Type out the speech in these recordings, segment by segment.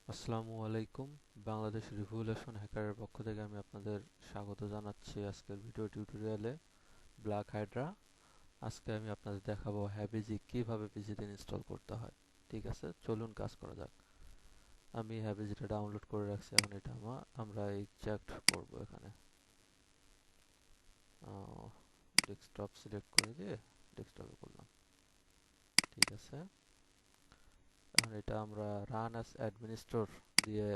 আসসালামু আলাইকুম। বাংলাদেশ রিভলিউশন হ্যাকারের পক্ষ থেকে আমি আপনাদের স্বাগত জানাচ্ছি আজকের ভিডিও টিউটোরিয়ালে ব্ল্যাক হাইড্রা। আজকে আমি আপনাদের দেখাবো হ্যাবিজি কিভাবে পিসিতে ইনস্টল করতে হয়। ঠিক আছে, চলুন কাজ করা যাক। আমি হ্যাবিজিটা ডাউনলোড করে রাখছি, এখন এটা আমরা এক্সট্রাক্ট করব। এখানে ডেস্কটপ সিলেক্ট করে দিয়ে ডেস্কটপে করলাম। ঠিক আছে, এখন এটা আমরা রান অ্যাজ অ্যাডমিনিস্ট্রেটর দিয়ে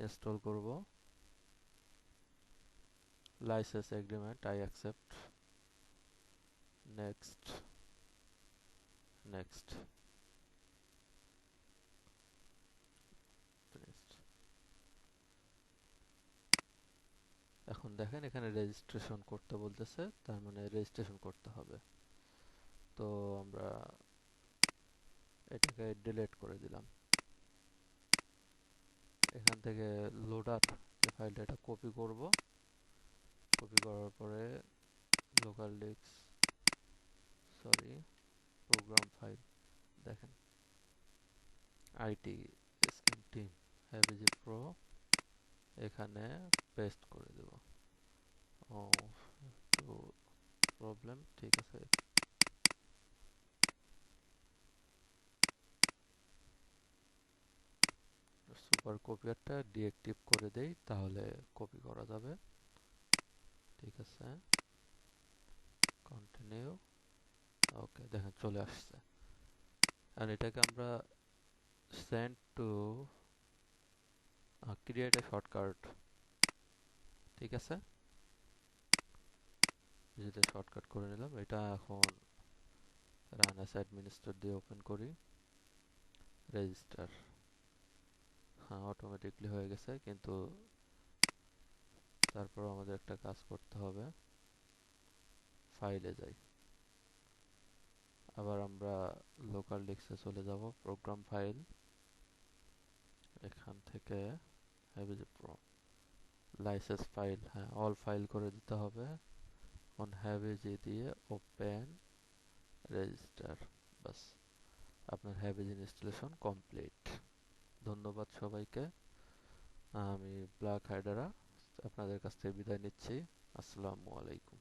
ইনস্টল করব। Licence agreement I accept, next, next, finished. এখন দেখেন এখানে রেজিস্ট্রেশন করতে বলতেছে, তার মানে রেজিস্ট্রেশন করতে হবে। তো আমরা এটাকে ডিলিট করে দিলাম। এখান থেকে লোডার যে ফাইলটা, এটা কপি করব। কপি করার পরে local disk, sorry, program file, দেখেন আইটি স্ক্যান টিম হ্যাভিজি প্রো, এখানে পেস্ট করে দেব। ও, একটু প্রবলেম, ঠিক আছে। সুপার কপিয়ারটা ডিএক্টিভ করে দেই, তাহলে কপি করা যাবে। ঠিক আছে, কন্টিনিউ। ওকে, দেখেন চলে আসছে। আর এটাকে আমরা send to create a shortcut. ঠিক আছে, যেটা শর্টকাট করে নিলাম। এটা এখন রান অ্যাজ অ্যাডমিনিস্ট্রেটর দিয়ে ওপেন করি। রেজিস্টার, হ্যাঁ অটোমেটিকলি হয়ে গেছে, কিন্তু তারপর আমাদের একটা কাজ করতে হবে। ফাইলে যাই, আবার আমরা লোকাল ডিস্কে চলে যাব, প্রোগ্রাম ফাইল, এখান থেকে হ্যাভিজি প্রো লাইসেন্স ফাইল, হ্যাঁ অল ফাইল করে দিতে হবে। অন হ্যাভিজি দিয়ে ওপেন রেজিস্টার, বাস, আপনার হ্যাভিজি ইনস্টলেশন কমপ্লিট। ধন্যবাদ সবাইকে। আমি ব্ল্যাক হাইডারা আপনাদের কাছ থেকে বিদায় নিচ্ছি। আসসালামু আলাইকুম।